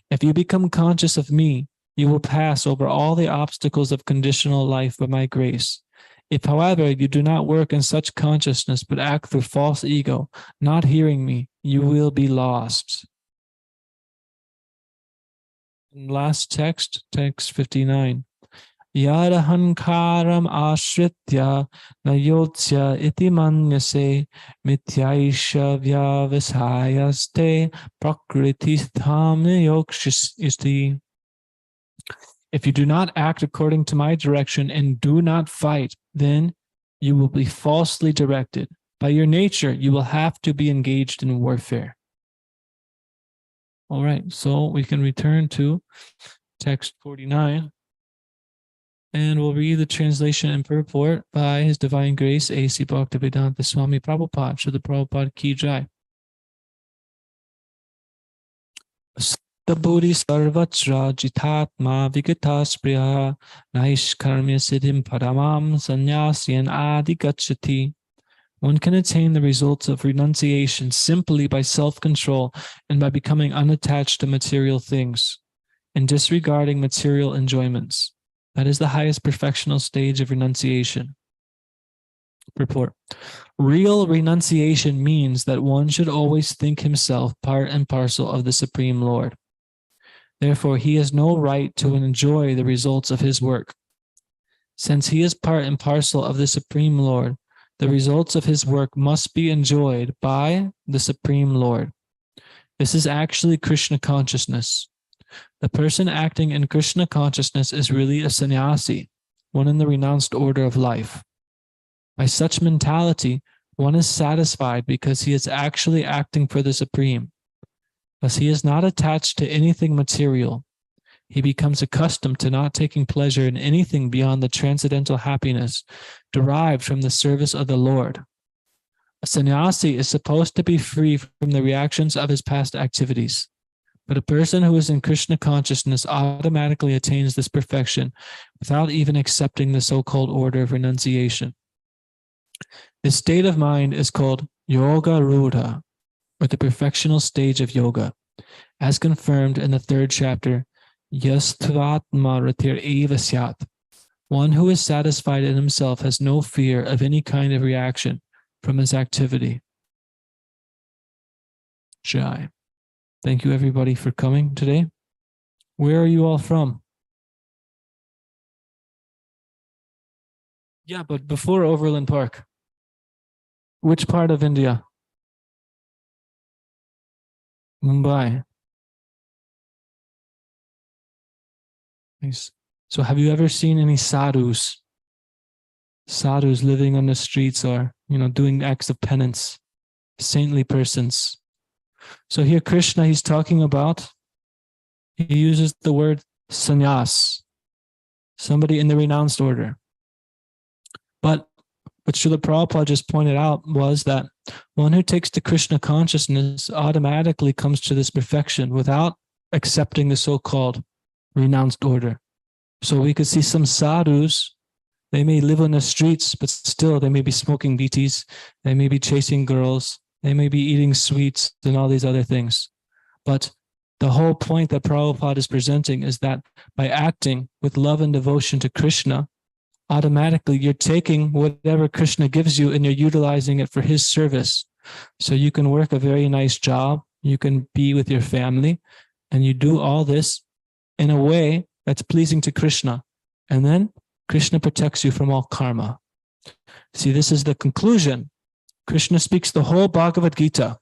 If you become conscious of me, you will pass over all the obstacles of conditional life by my grace. If, however, you do not work in such consciousness but act through false ego, not hearing me, you will be lost. Last text, text 59. Yadahankaram ashritya nayotsya iti manyase mityaisha vyavasayaste prakriti-tham yokshisti. If you do not act according to my direction and do not fight, then you will be falsely directed. By your nature, you will have to be engaged in warfare. All right, so we can return to text 49. And we'll read the translation and purport by His Divine Grace, A.C. Bhaktivedanta Swami Prabhupada, Srila Prabhupada Ki Jai. The Buddhi Sarvatra Jitatma Vigataspriya Naishkarmya Siddhim Paramam Sanyasyan Adi Gachati. One can attain the results of renunciation simply by self-control and by becoming unattached to material things and disregarding material enjoyments. That is the highest perfectional stage of renunciation. Purport. Real renunciation means that one should always think himself part and parcel of the Supreme Lord. Therefore, he has no right to enjoy the results of his work. Since he is part and parcel of the Supreme Lord, the results of his work must be enjoyed by the Supreme Lord. This is actually Krishna consciousness. The person acting in Krishna consciousness is really a sannyasi, one in the renounced order of life. By such mentality, one is satisfied because he is actually acting for the Supreme. Thus, he is not attached to anything material. He becomes accustomed to not taking pleasure in anything beyond the transcendental happiness derived from the service of the Lord. A sannyasi is supposed to be free from the reactions of his past activities. But a person who is in Krishna consciousness automatically attains this perfection without even accepting the so-called order of renunciation. This state of mind is called Yoga Rudha, or the perfectional stage of yoga, as confirmed in the third chapter, Yastvatma Ratir Eva Syat. One who is satisfied in himself has no fear of any kind of reaction from his activity. Jai. Thank you, everybody, for coming today. Where are you all from? Yeah, but before Overland Park, which part of India? Mumbai. Nice. So have you ever seen any sadhus? Sadhus living on the streets or, doing acts of penance, saintly persons. So here Krishna, he's talking about, he uses the word sannyas, somebody in the renounced order. But what Srila Prabhupada just pointed out was that one who takes to Krishna consciousness automatically comes to this perfection without accepting the so-called renounced order. So we could see some sadhus, they may live on the streets, but still they may be smoking BTs, they may be chasing girls, they may be eating sweets and all these other things. But the whole point that Prabhupada is presenting is that by acting with love and devotion to Krishna, automatically you're taking whatever Krishna gives you and you're utilizing it for his service. So you can work a very nice job, you can be with your family, and you do all this in a way that's pleasing to Krishna. And then Krishna protects you from all karma. See, this is the conclusion. Krishna speaks the whole Bhagavad Gita.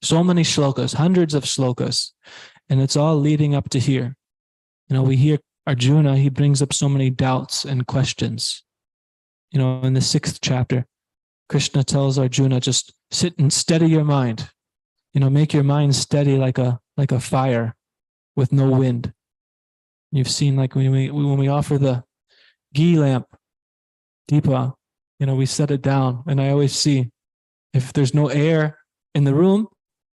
So many shlokas, hundreds of shlokas, and it's all leading up to here. We hear Arjuna, he brings up so many doubts and questions. In the 6th chapter, Krishna tells Arjuna, just sit and steady your mind. Make your mind steady like a fire with no wind. You've seen like when we offer the ghee lamp, Deepa, we set it down, and I always see if there's no air in the room,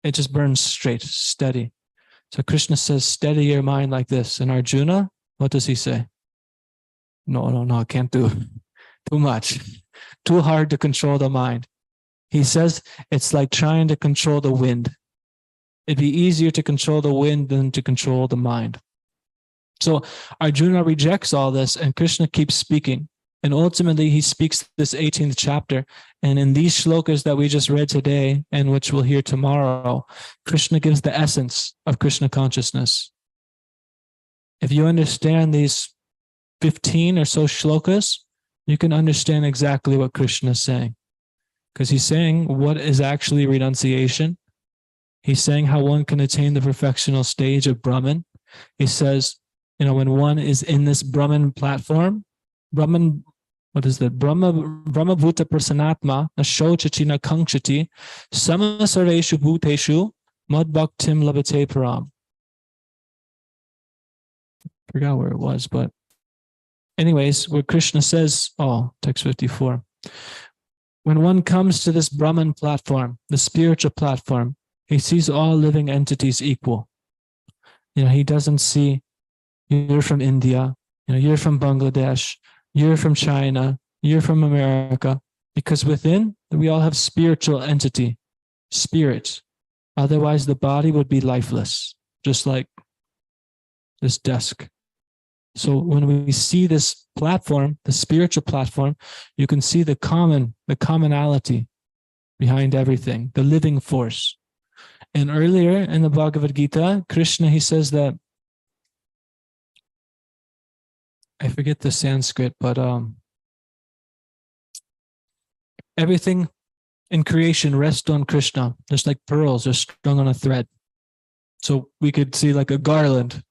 it just burns straight, steady. So Krishna says, steady your mind like this. And Arjuna, what does he say? No, I can't do too much. Too hard to control the mind. He says it's like trying to control the wind. It'd be easier to control the wind than to control the mind. So Arjuna rejects all this, and Krishna keeps speaking. And ultimately, he speaks this 18th chapter. And in these shlokas that we just read today, and which we'll hear tomorrow, Krishna gives the essence of Krishna consciousness. If you understand these 15 or so shlokas, you can understand exactly what Krishna is saying. Because he's saying what is actually renunciation. He's saying how one can attain the perfectional stage of Brahman. He says, when one is in this Brahman platform, Brahman, what is that? Brahma Bhuta Prasanatma, Nashochachi na Kankshati, Samasareshu Bhuteshu, Mad Bhaktim Labate Param. Forgot where it was, but anyways, where Krishna says, text 54. When one comes to this Brahman platform, the spiritual platform, he sees all living entities equal. He doesn't see, you're from India, you're from Bangladesh, you're from China, you're from America, because within, we all have spiritual entity, spirit. Otherwise, the body would be lifeless, just like this desk. So when we see this platform, the spiritual platform, you can see the commonality behind everything, the living force. And earlier in the Bhagavad Gita, Krishna, he says that, I forget the Sanskrit, but everything in creation rests on Krishna. Just like pearls are strung on a thread. So we could see like a garland.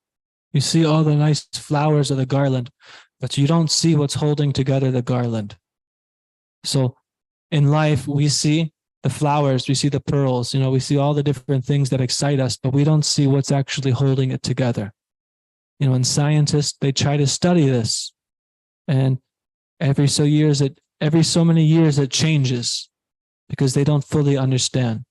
You see all the nice flowers of the garland, but you don't see what's holding together the garland. So in life, we see the flowers, we see the pearls, we see all the different things that excite us, but we don't see what's actually holding it together. And scientists, they try to study this, and every so many years it changes because they don't fully understand.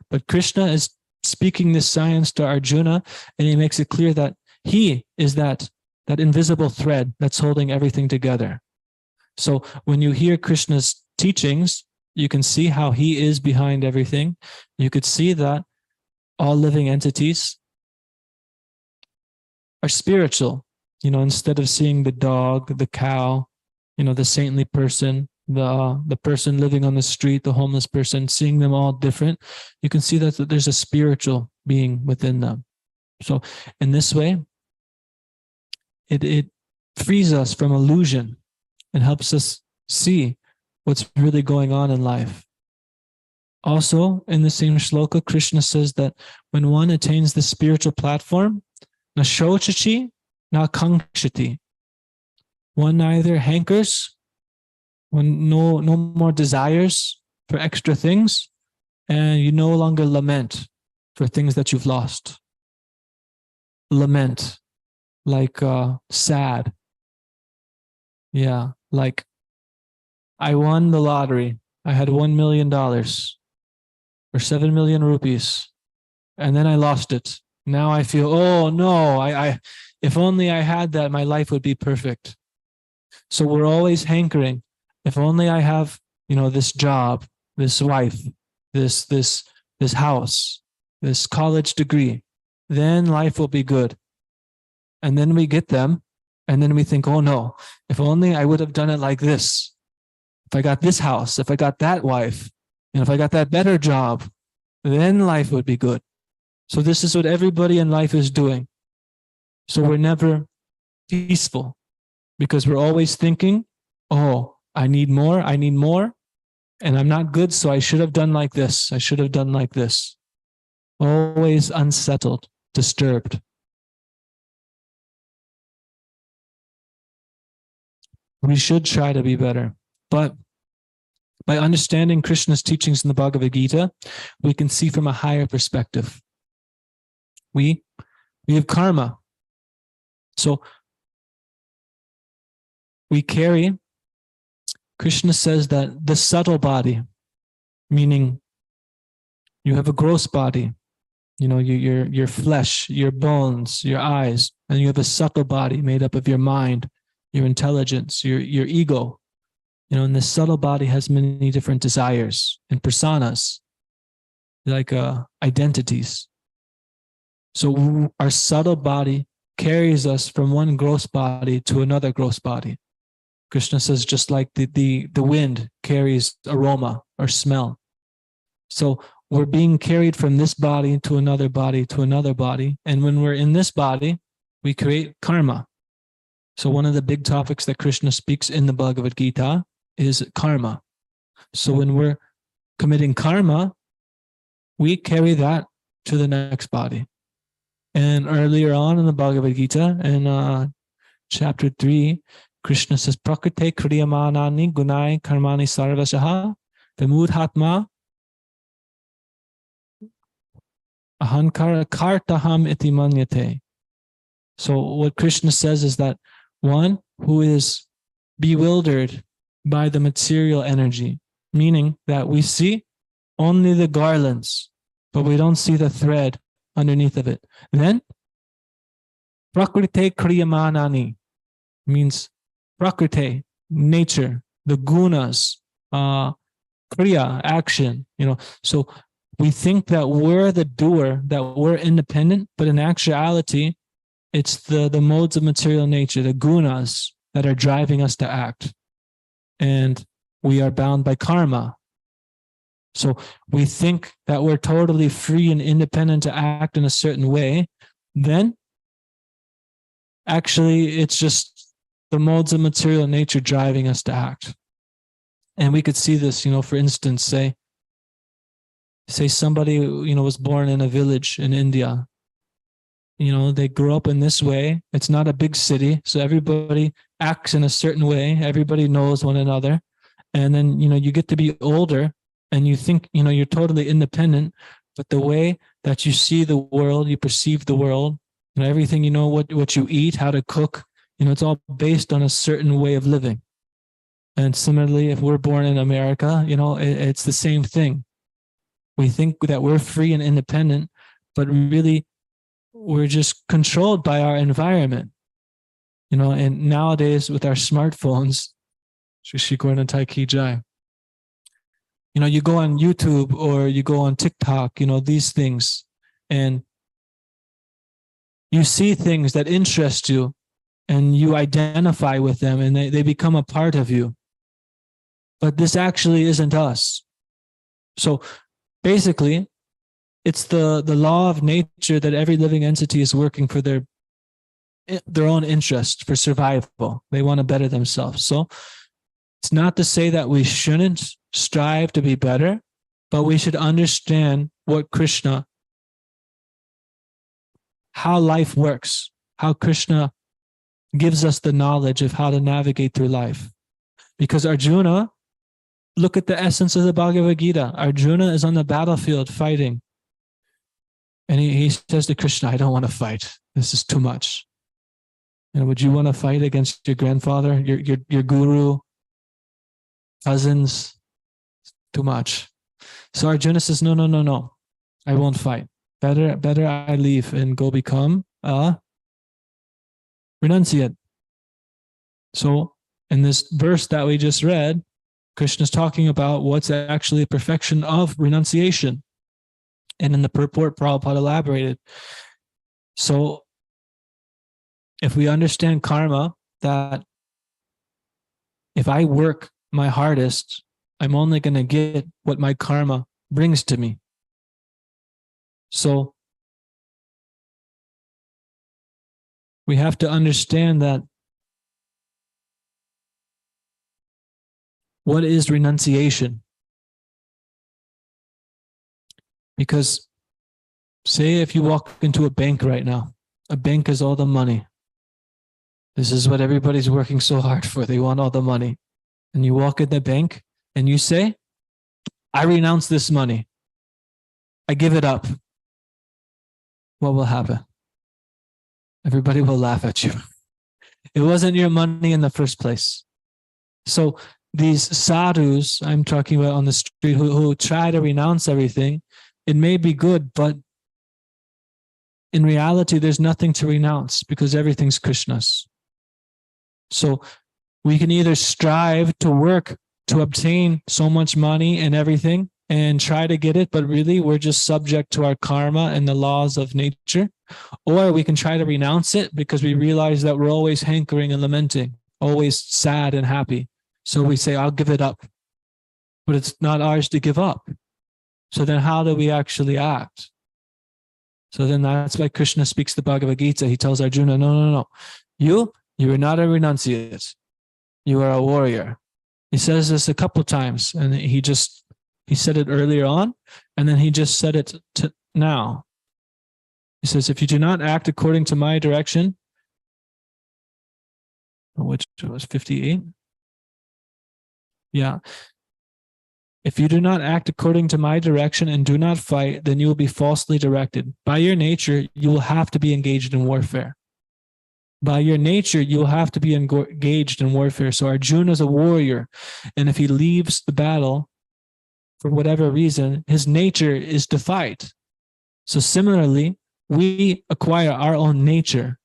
But Krishna is speaking this science to Arjuna, and he makes it clear that he is that invisible thread that's holding everything together. So when you hear Krishna's teachings, you can see how he is behind everything. You could see that all living entities are spiritual, instead of seeing the dog, the cow, the saintly person, the person living on the street, the homeless person, seeing them all different, you can see that there's a spiritual being within them. So in this way, it frees us from illusion and helps us see what's really going on in life. Also, in the same shloka, Krishna says that when one attains the spiritual platform, na shochachi, na kankshati. One neither hankers, one no more desires for extra things, and you no longer lament for things that you've lost. Lament, like sad. Yeah, like I won the lottery. I had $1 million or 7 million rupees, and then I lost it. Now I feel, oh no, I if only I had that, my life would be perfect. So we're always hankering. If only I have, this job, this wife, this house, this college degree, then life will be good. And then we get them, and then we think, oh no, if only I would have done it like this. If I got this house, if I got that wife, and if I got that better job, then life would be good. So this is what everybody in life is doing. So we're never peaceful because we're always thinking, oh, I need more, and I'm not good, so I should have done like this. I should have done like this. Always unsettled, disturbed. We should try to be better. But by understanding Krishna's teachings in the Bhagavad Gita, we can see from a higher perspective. We have karma. So we carry, Krishna says that the subtle body, meaning you have a gross body, your flesh, your bones, your eyes, and you have a subtle body made up of your mind, your intelligence, your ego. And this subtle body has many different desires and personas, like identities. So our subtle body carries us from one gross body to another gross body. Krishna says, just like the wind carries aroma or smell. So we're being carried from this body to another body to another body. And when we're in this body, we create karma. So one of the big topics that Krishna speaks in the Bhagavad Gita is karma. So when we're committing karma, we carry that to the next body. And earlier on in the Bhagavad Gita, in chapter 3, Krishna says, Prakrite kriyamanani gunai karmani sarvashaha vimudhatma ahankara kartaham iti manyate. So what Krishna says is that one who is bewildered by the material energy, meaning that we see only the garlands, but we don't see the thread underneath of it. Then, Prakrite kriyamanani means Prakrite, nature, the gunas, kriya, action, So we think that we're the doer, that we're independent, but in actuality, it's the modes of material nature, the gunas, that are driving us to act. And we are bound by karma. So we think that we're totally free and independent to act in a certain way. Then, actually, it's just the modes of material nature driving us to act. And we could see this, for instance, say somebody, was born in a village in India. They grew up in this way. It's not a big city, so everybody acts in a certain way. Everybody knows one another. And then, you get to be older and you think, you're totally independent, but the way that you see the world, you perceive the world, everything, what you eat, how to cook, it's all based on a certain way of living. And similarly, if we're born in America, it's the same thing. We think that we're free and independent, but really we're just controlled by our environment. And nowadays with our smartphones, you go on YouTube or you go on TikTok, these things, and you see things that interest you and you identify with them and they become a part of you. But this actually isn't us. So basically, it's the law of nature that every living entity is working for their own interest, for survival. They want to better themselves. So it's not to say that we shouldn't strive to be better, but we should understand what Krishna, how life works, how Krishna gives us the knowledge of how to navigate through life. Because Arjuna, look at the essence of the Bhagavad Gita. Arjuna is on the battlefield fighting. And he says to Krishna, I don't want to fight. This is too much. Would you want to fight against your grandfather, your guru, cousins? Too much. So Arjuna says, no. I won't fight. Better I leave and go become a renunciate. So in this verse that we just read, Krishna's talking about what's actually a perfection of renunciation. And in the purport, Prabhupada elaborated. So if we understand karma, that if I work my hardest, I'm only going to get what my karma brings to me. So we have to understand that what is renunciation? Because say if you walk into a bank right now, a bank is all the money. This is what everybody's working so hard for. They want all the money. And you walk in the bank and you say, I renounce this money. I give it up. What will happen? Everybody will laugh at you. It wasn't your money in the first place. So these sadhus I'm talking about on the street who try to renounce everything, it may be good, but in reality, there's nothing to renounce because everything's Krishna's. So we can either strive to work to obtain so much money and everything, and try to get it, but really we're just subject to our karma and the laws of nature. Or we can try to renounce it because we realize that we're always hankering and lamenting, always sad and happy. So we say, I'll give it up. But it's not ours to give up. So then how do we actually act? So then that's why Krishna speaks the Bhagavad Gita. He tells Arjuna, no. You are not a renunciate. You are a warrior. He says this a couple times, and he said it earlier on, and then he just said it now. He says, if you do not act according to my direction, which was 58. Yeah. If you do not act according to my direction and do not fight, then you will be falsely directed. By your nature, you will have to be engaged in warfare. By your nature, you'll have to be engaged in warfare. So Arjuna is a warrior. And if he leaves the battle for whatever reason, his nature is to fight. So similarly, we acquire our own nature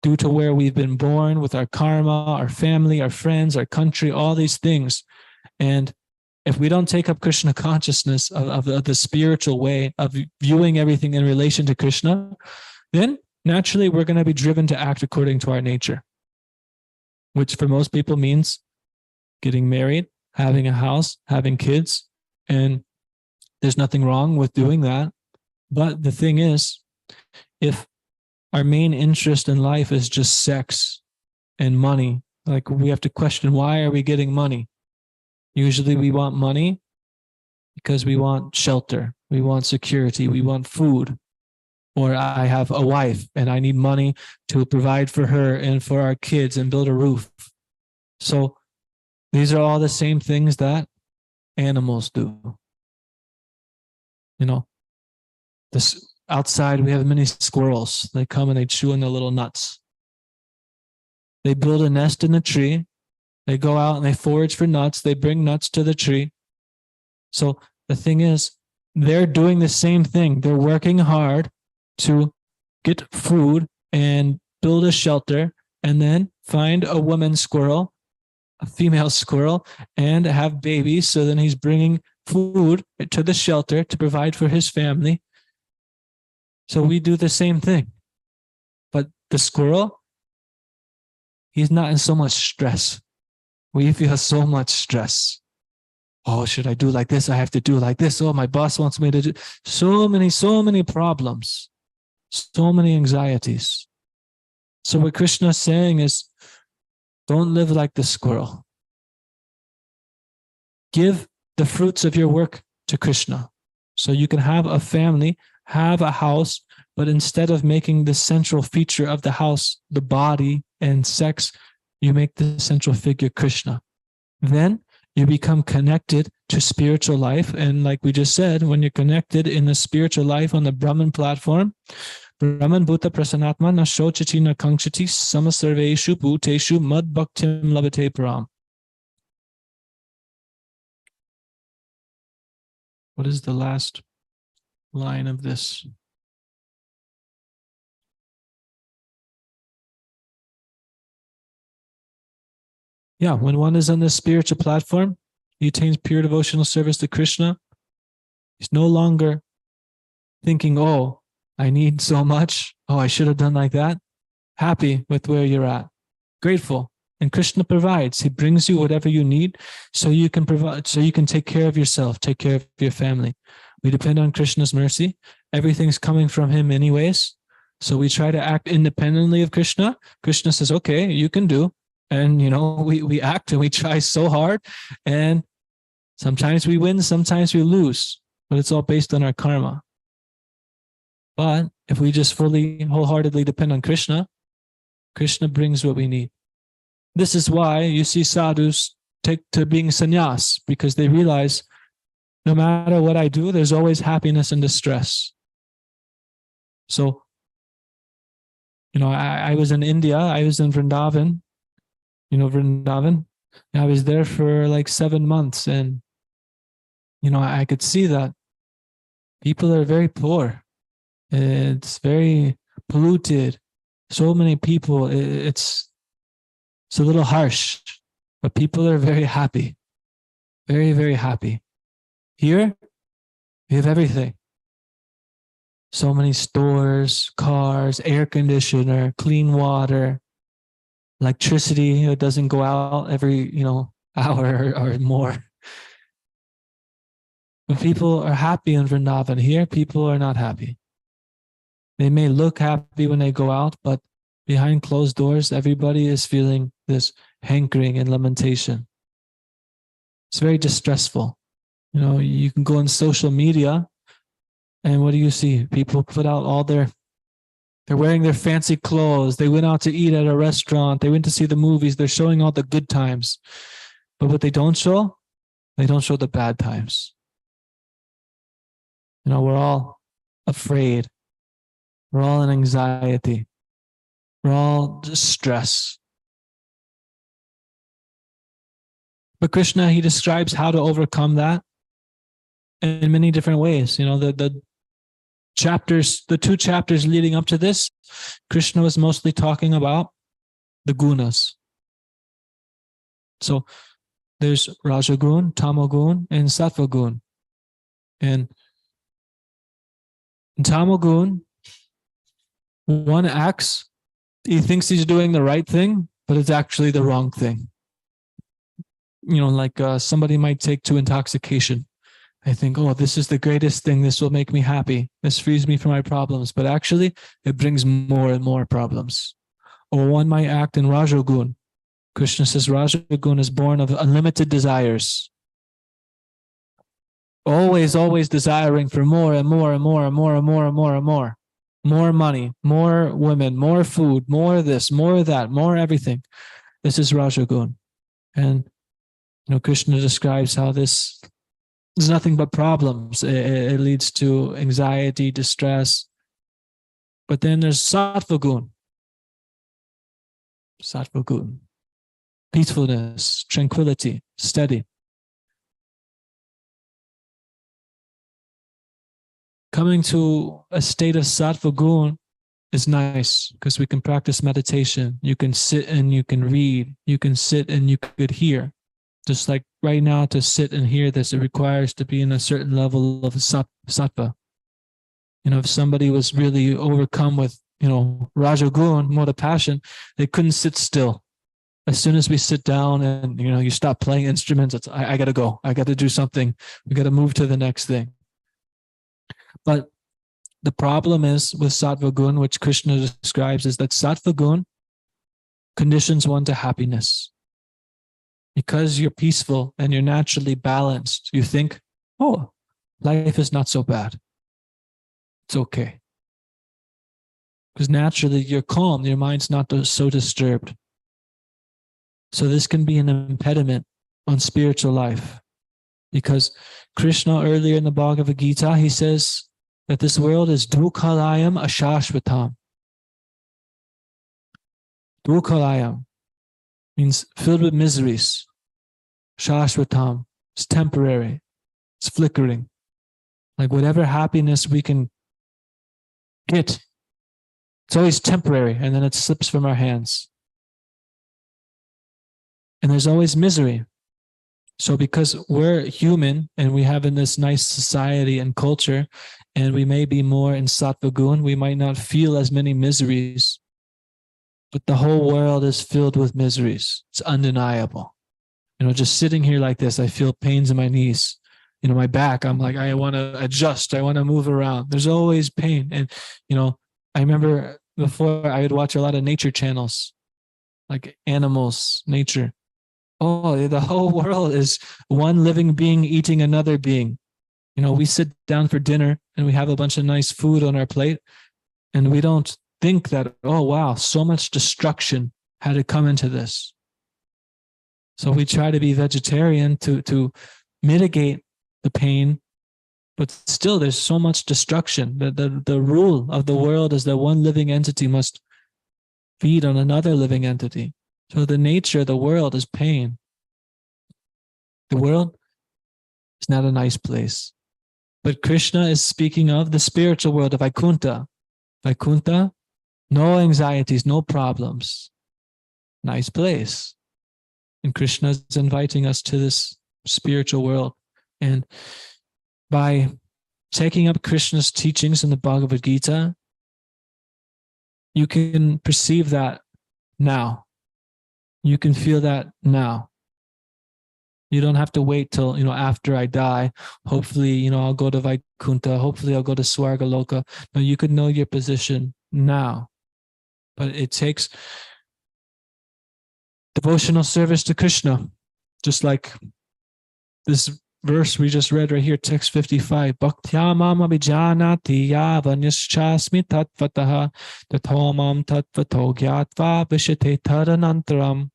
due to where we've been born with our karma, our family, our friends, our country, all these things. And if we don't take up Krishna consciousness of the spiritual way of viewing everything in relation to Krishna, then naturally we're going to be driven to act according to our nature, which for most people means getting married, having a house, having kids, and there's nothing wrong with doing that. But the thing is, if our main interest in life is just sex and money, like we have to question, why are we getting money? Usually we want money because we want shelter, we want security, we want food. Or I have a wife and I need money to provide for her and for our kids and build a roof. So these are all the same things that animals do. You know, this outside we have many squirrels. They come and they chew on their little nuts. They build a nest in the tree. They go out and they forage for nuts. They bring nuts to the tree. So the thing is, they're doing the same thing. They're working hard to get food and build a shelter and then find a woman squirrel, a female squirrel, and have babies. So then he's bringing food to the shelter to provide for his family. So we do the same thing. But the squirrel, he's not in so much stress. We feel so much stress. Oh, should I do like this? I have to do like this. Oh, my boss wants me to do so many problems, so many anxieties. So what Krishna is saying is, don't live like the squirrel. Give the fruits of your work to Krishna. So you can have a family, have a house, but instead of making the central feature of the house, the body and sex, you make the central figure Krishna. Then you become connected to spiritual life. And like we just said, when you're connected in the spiritual life on the Brahman platform, Brahman Bhuta Prasanatma na shochati na kankshati samasarveshu bhuteshu mad bhaktim labate param. What is the last line of this? Yeah, when one is on this spiritual platform, he attains pure devotional service to Krishna. He's no longer thinking, oh, I need so much. Oh, I should have done like that. Happy with where you're at. Grateful. And Krishna provides. He brings you whatever you need so you can provide, so you can take care of yourself, take care of your family. We depend on Krishna's mercy. Everything's coming from him anyways. So we try to act independently of Krishna. Krishna says, okay, you can do. And, you know, we act and we try so hard. And sometimes we win, sometimes we lose. But it's all based on our karma. But if we just fully, wholeheartedly depend on Krishna, Krishna brings what we need. This is why you see sadhus take to being sannyas, because they realize no matter what I do, there's always happiness and distress. So, you know, I was in India, I was in Vrindavan, you know, Vrindavan. I was there for like 7 months, and, you know, I could see that people are very poor. It's very polluted. So many people, it's a little harsh, but people are very happy. Very, very happy. Here, we have everything. So many stores, cars, air conditioner, clean water, electricity. It doesn't go out every, hour or more. But people are happy in Vrindavan. Here, people are not happy. They may look happy when they go out, but behind closed doors, everybody is feeling this hankering and lamentation. It's very distressful. You can go on social media, and what do you see? People put out they're wearing their fancy clothes. They went out to eat at a restaurant. They went to see the movies. They're showing all the good times. But what they don't show the bad times. We're all afraid. We're all in anxiety. We're all distress. But Krishna, he describes how to overcome that in many different ways. The two chapters leading up to this, Krishna was mostly talking about the gunas. So there's Rajagun, Tamagun, and Sattvagun. And in Tamagun, one acts, he thinks he's doing the right thing, but it's actually the wrong thing. Somebody might take to intoxication. I think, oh, this is the greatest thing. This will make me happy. This frees me from my problems. But actually, it brings more and more problems. Or one might act in Rajagun. Krishna says Rajagun is born of unlimited desires. Always, always desiring for more and more and more and more and more and more and more. More money, more women, more food, more this, more that, more everything. This is Rajagun. And, Krishna describes how this is nothing but problems. It leads to anxiety, distress. But then there's Sattvagun. Sattvagun. Peacefulness, tranquility, steady. Coming to a state of Sattvagun is nice because we can practice meditation. You can sit and you can read. You can sit and you could hear. Just like right now, to sit and hear this, it requires to be in a certain level of sattva. If somebody was really overcome with, Rajagun, more the passion, they couldn't sit still. As soon as we sit down and, you stop playing instruments, it's, I got to go. I got to do something. We got to move to the next thing. But the problem is with Sattvagun, which Krishna describes, is that Sattvagun conditions one to happiness. Because you're peaceful and you're naturally balanced, you think, oh, life is not so bad. It's okay. Because naturally you're calm, your mind's not so disturbed. So this can be an impediment on spiritual life. Because Krishna earlier in the Bhagavad Gita, he says that this world is dukhalayam ashashvatam. Dukhalayam means filled with miseries. Shashvatam, it's temporary, it's flickering. Like whatever happiness we can get, it's always temporary, and then it slips from our hands. And there's always misery. So because we're human and we have in this nice society and culture, and we may be more in Sattvagun, we might not feel as many miseries. But the whole world is filled with miseries. It's undeniable. Just sitting here like this, I feel pains in my knees. My back, I'm like, I want to adjust. I want to move around. There's always pain. And, I remember before I would watch a lot of nature channels, like animals, nature. Oh, the whole world is one living being eating another being. We sit down for dinner and we have a bunch of nice food on our plate, and we don't think that, oh, wow, so much destruction had to come into this. So we try to be vegetarian to mitigate the pain, but still there's so much destruction. The rule of the world is that one living entity must feed on another living entity. So the nature of the world is pain. The world is not a nice place. But Krishna is speaking of the spiritual world of Vaikuntha. Vaikuntha, no anxieties, no problems. Nice place. And Krishna is inviting us to this spiritual world. And by taking up Krishna's teachings in the Bhagavad Gita, you can perceive that now. You can feel that now. You don't have to wait till, after I die. Hopefully, I'll go to Vaikuntha. Hopefully, I'll go to Swargaloka. No, you could know your position now. But it takes devotional service to Krishna. Just like this verse we just read right here, text 55. Bhaktya mam abhijanati yavanyashasmi tatvataha tato mam tatvato gyatva vishate tadanantaram.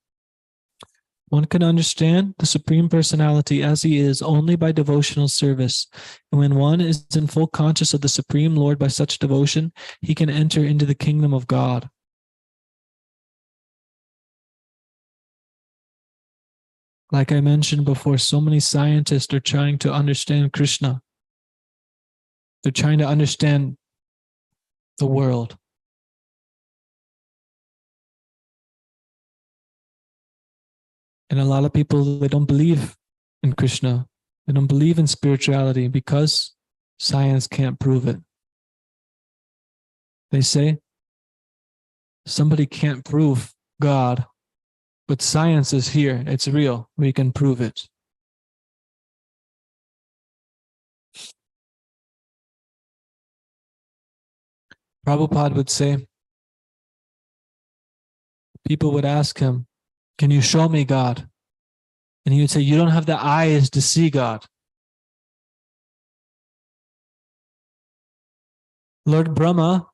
One can understand the Supreme Personality as he is only by devotional service. And when one is in full conscious of the Supreme Lord by such devotion, he can enter into the kingdom of God. Like I mentioned before, so many scientists are trying to understand Krishna. They're trying to understand the world. And a lot of people, they don't believe in Krishna. They don't believe in spirituality because science can't prove it. They say somebody can't prove God, but science is here. It's real. We can prove it. Prabhupada would say, people would ask him, can you show me God? And he would say, you don't have the eyes to see God. Lord Brahma,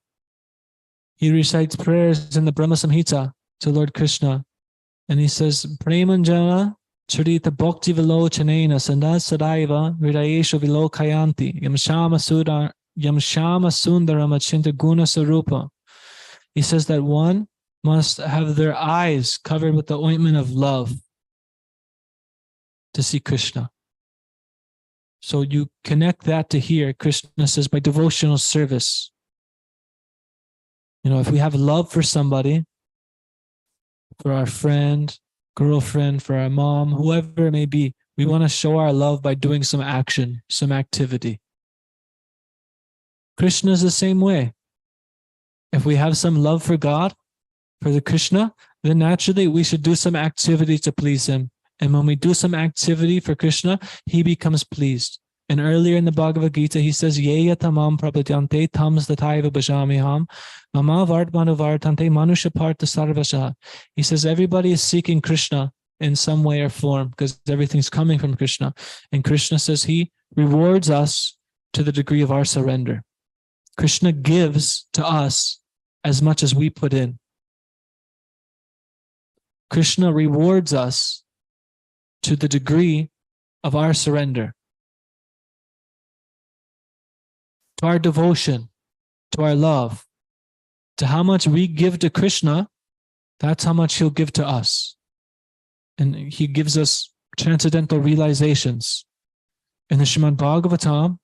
he recites prayers in the Brahma Samhita to Lord Krishna. And he says, Premanjana charita bhakti vilochanena sandas sadaiva virayesha vilokayanti yamshama sundaram achinta guna sarupa. He says that one must have their eyes covered with the ointment of love to see Krishna. So you connect that to here. Krishna says by devotional service. If we have love for somebody, for our friend, girlfriend, for our mom, whoever it may be, we want to show our love by doing some action, some activity. Krishna is the same way. If we have some love for God, for the Krishna, then naturally we should do some activity to please him. And when we do some activity for Krishna, he becomes pleased. And earlier in the Bhagavad Gita, he says, Yeya tamam prapadyante tams tataiva bhajamiham mama vardmanu vartante manusha partha sarvasha. He says everybody is seeking Krishna in some way or form because everything's coming from Krishna. And Krishna says he rewards us to the degree of our surrender. Krishna gives to us as much as we put in. Krishna rewards us to the degree of our surrender, to our devotion, to our love, to how much we give to Krishna. That's how much he'll give to us. And he gives us transcendental realizations. In the Srimad Bhagavatam,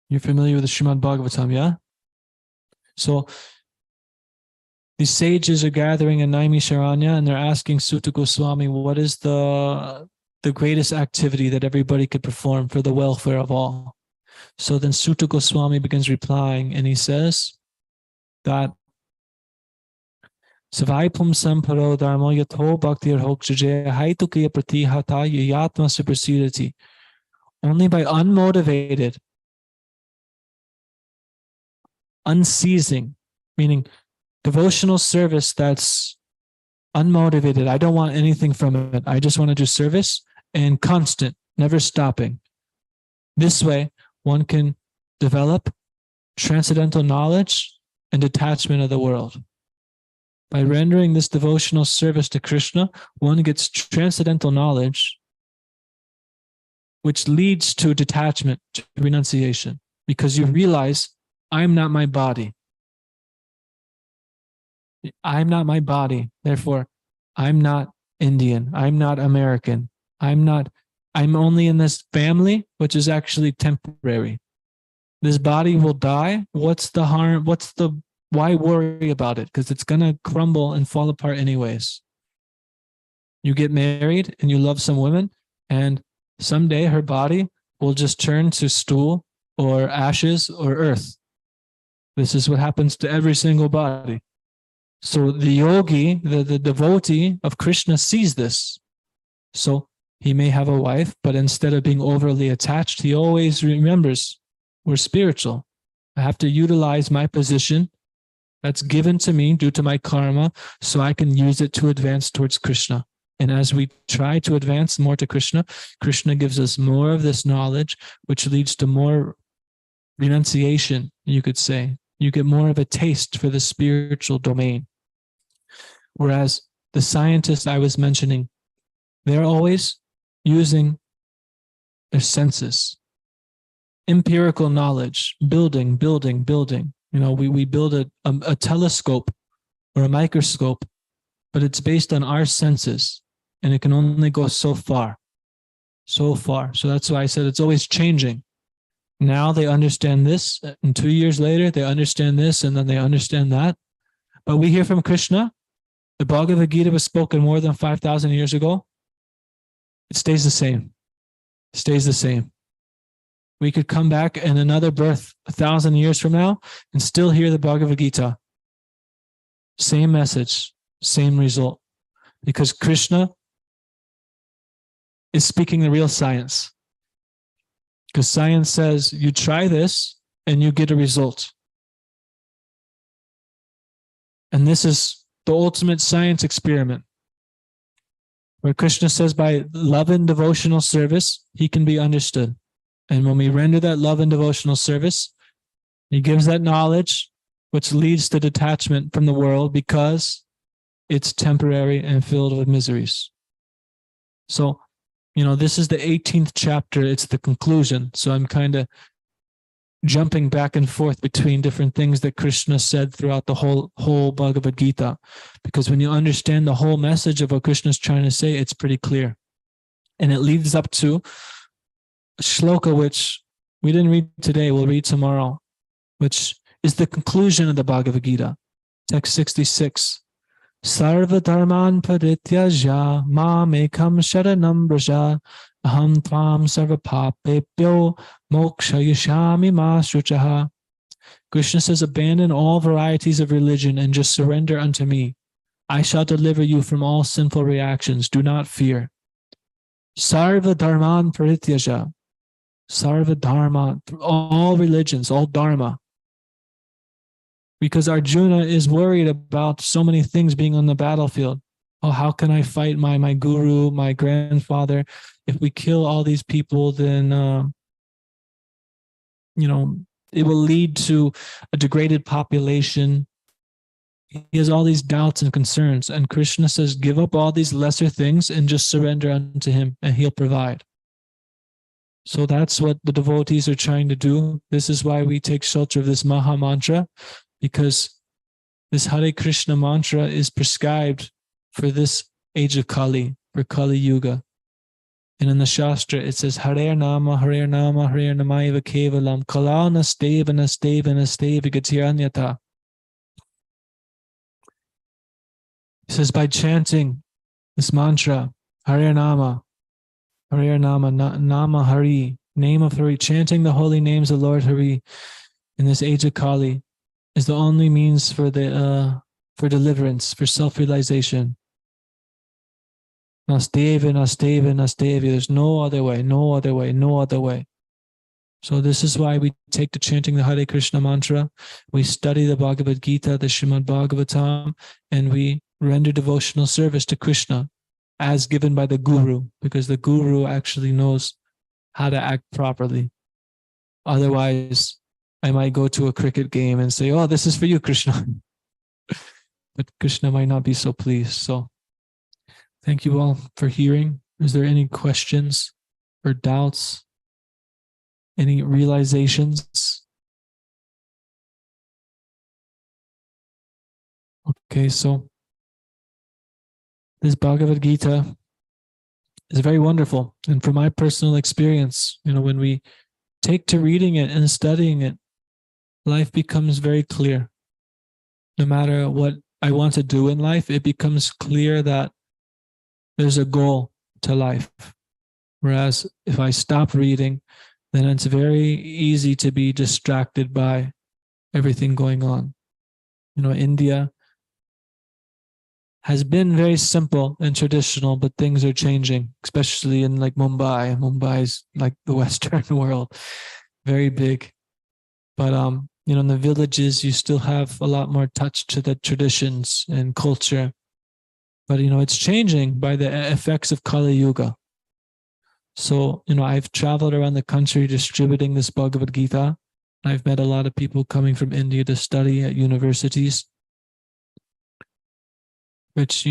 you're familiar with the Srimad Bhagavatam, yeah? So these sages are gathering in Naimisharanya and they're asking Sutta Goswami, what is the greatest activity that everybody could perform for the welfare of all? So then Sutta Goswami begins replying and he says that Savai pumsam paro dharma yato bhaktir hokjaje haitukiya pratihata yayatma suprasidati. Only by unmotivated, unceasing, meaning devotional service that's unmotivated. I don't want anything from it. I just want to do service and constant, never stopping. This way, one can develop transcendental knowledge and detachment of the world. By rendering this devotional service to Krishna, one gets transcendental knowledge, which leads to detachment, to renunciation, because you realize, I'm not my body. I'm not my body. Therefore, I'm not Indian. I'm not American. I'm only in this family, which is actually temporary. This body will die. What's the harm? Why worry about it? Because it's going to crumble and fall apart anyways. You get married and you love some women and Someday her body will just turn to stool or ashes or earth. This is what happens to every single body. So the yogi, the devotee of Krishna sees this. So he may have a wife, but instead of being overly attached, he always remembers, we're spiritual. I have to utilize my position that's given to me due to my karma so I can use it to advance towards Krishna. And as we try to advance more to Krishna, Krishna gives us more of this knowledge, which leads to more renunciation, you could say. You get more of a taste for the spiritual domain. Whereas the scientists I was mentioning, they're always using their senses, empirical knowledge, building. You know, we build a telescope or a microscope, but it's based on our senses, and it can only go so far. So that's why I said it's always changing. Now they understand this, and 2 years later, they understand this, and then they understand that. But we hear from Krishna, the Bhagavad Gita was spoken more than 5,000 years ago. It stays the same. It stays the same. We could come back in another birth 1,000 years from now and still hear the Bhagavad Gita. Same message, same result. Because Krishna is speaking the real science. Because science says you try this and you get a result. And this is the ultimate science experiment, where Krishna says by love and devotional service, he can be understood. And when we render that love and devotional service, he gives that knowledge, which leads to detachment from the world because it's temporary and filled with miseries. So, you know, this is the 18th chapter. It's the conclusion. So I'm kind of jumping back and forth between different things that Krishna said throughout the whole Bhagavad Gita. Because when you understand the whole message of what Krishna is trying to say, it's pretty clear. And it leads up to a shloka, which we didn't read today, we'll read tomorrow, which is the conclusion of the Bhagavad Gita. Text 66. Sarva dharman parityaja mamekam sharanam braja aham tvam sarva papebhyo mokshayashami ma shuchaha. Krishna says, abandon all varieties of religion and just surrender unto me. I shall deliver you from all sinful reactions. Do not fear. Sarva dharman parityaja. Sarva dharma, all religions, all dharma. Because Arjuna is worried about so many things being on the battlefield. Oh, how can I fight my guru, my grandfather? If we kill all these people, then, it will lead to a degraded population. He has all these doubts and concerns. And Krishna says, give up all these lesser things and just surrender unto him, and he'll provide. So that's what the devotees are trying to do. This is why we take shelter of this Maha Mantra, because this Hare Krishna mantra is prescribed for this age of Kali, for Kali Yuga. And in the Shastra, it says, Hare Nama, Hare Nama, Hare Namaiva Kevalam, Kalal Nasteva, Nasteva, Nasteva, Gatiranyata. It says, by chanting this mantra, Hare Nama, Nama Hari, name of Hari, chanting the holy names of Lord Hari in this age of Kali is the only means for deliverance, for self-realization. Nasteva, Nasteva, Nasteva. There's no other way, no other way, no other way. So this is why we take to chanting the Hare Krishna mantra. We study the Bhagavad Gita, the Srimad Bhagavatam, and we render devotional service to Krishna as given by the Guru, because the Guru actually knows how to act properly. Otherwise, I might go to a cricket game and say, oh, this is for you, Krishna. But Krishna might not be so pleased. So thank you all for hearing. Is there any questions or doubts? Any realizations? Okay, so this Bhagavad Gita is very wonderful. And from my personal experience, when we take to reading it and studying it, life becomes very clear. No matter what I want to do in life, it becomes clear that there's a goal to life. Whereas if I stop reading, then it's very easy to be distracted by everything going on. India has been very simple and traditional, but things are changing, especially in like Mumbai. Mumbai is like the Western world, very big. But in the villages, you still have a lot more touch to the traditions and culture. But it's changing by the effects of Kali Yuga. So, I've traveled around the country distributing this Bhagavad Gita. I've met a lot of people coming from India to study at universities, which,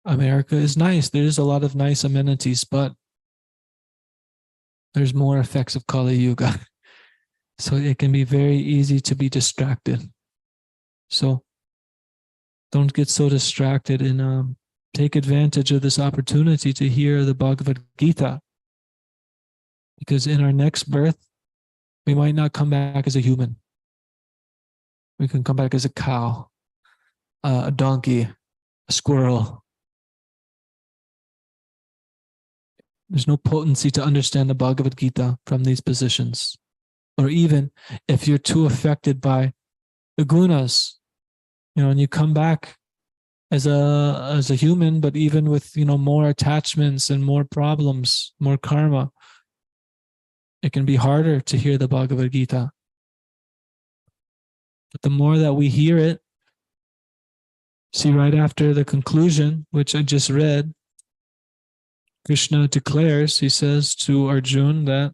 America is nice. There's a lot of nice amenities, but there's more effects of Kali Yuga. So it can be very easy to be distracted. So don't get so distracted, and take advantage of this opportunity to hear the Bhagavad Gita. Because in our next birth, we might not come back as a human. We can come back as a cow, a donkey, a squirrel. There's no potency to understand the Bhagavad Gita from these positions. Or even if you're too affected by the gunas, and you come back as a human, but even with more attachments and more problems, more karma, it can be harder to hear the Bhagavad Gita. But the more that we hear it, see, right after the conclusion, which I just read, Krishna declares, he says to Arjuna that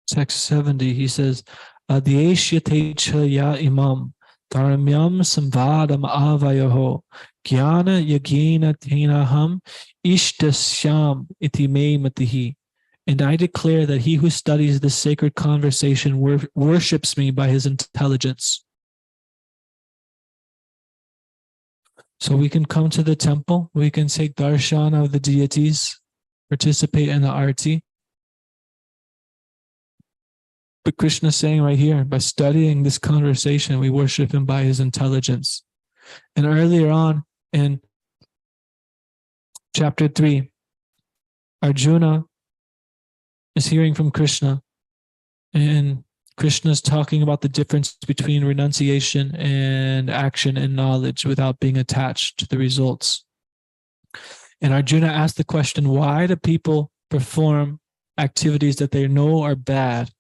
text 70, he says, Adhyeshyate chaya imam Dharamyam samvadam avayaho jnana yagena tenaham ishtasyam iti me matihi. And I declare that he who studies this sacred conversation worships me by his intelligence. So we can come to the temple, we can take darshan of the deities, participate in the arti. But Krishna is saying right here, by studying this conversation, we worship him by his intelligence. And earlier on in chapter 3, Arjuna is hearing from Krishna, and Krishna is talking about the difference between renunciation and action and knowledge without being attached to the results. And Arjuna asked the question, why do people perform activities that they know are bad,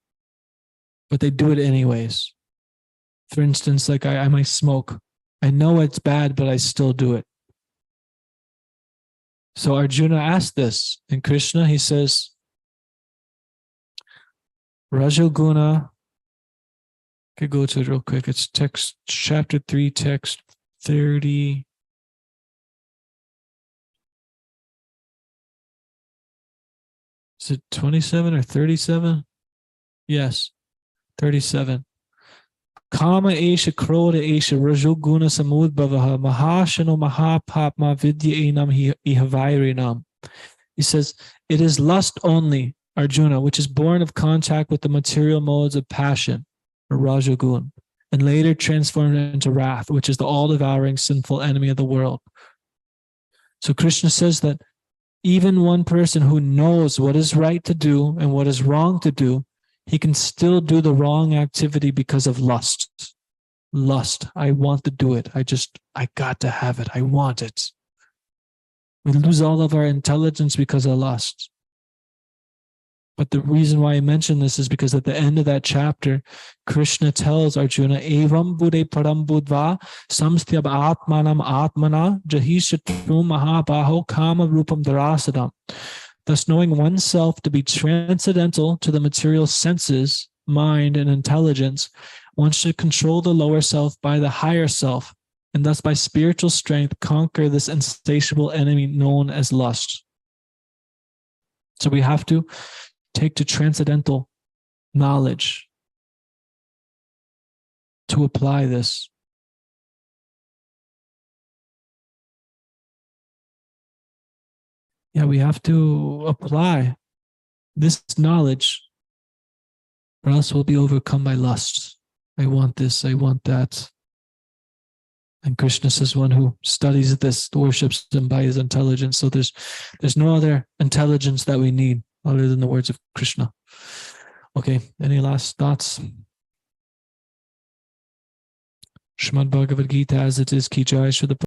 but they do it anyways? For instance, like I might smoke. I know it's bad, but I still do it. So Arjuna asked this, and Krishna, he says, Rajoguna, I could go to it real quick. It's text, chapter 3, text 30. Is it 27 or 37? Yes, 37. Kama esha krodha esha rajoguna samudbhavaha mahashano mahapapma vidya enam ihavairinam. He says, it is lust only, Arjuna, which is born of contact with the material modes of passion, or rajagun, and later transformed into wrath, which is the all-devouring sinful enemy of the world. So Krishna says that even one person who knows what is right to do and what is wrong to do, he can still do the wrong activity because of lust. Lust. I want to do it. I got to have it. I want it. We lose all of our intelligence because of lust. But the reason why I mention this is because at the end of that chapter, Krishna tells Arjuna, Evam bude param budva samstyab atmanam atmana jahishatrum mahabaho kama rupam darasadam. Thus, knowing oneself to be transcendental to the material senses, mind, and intelligence, one should control the lower self by the higher self, and thus by spiritual strength conquer this insatiable enemy known as lust. So we have to take to transcendental knowledge to apply this. Yeah, we have to apply this knowledge, or else we'll be overcome by lust. I want this, I want that. And Krishna says one who studies this worships him by his intelligence. So there's no other intelligence that we need other than the words of Krishna. Okay, any last thoughts? Srimad Bhagavad Gita as it is, ki jai, Srila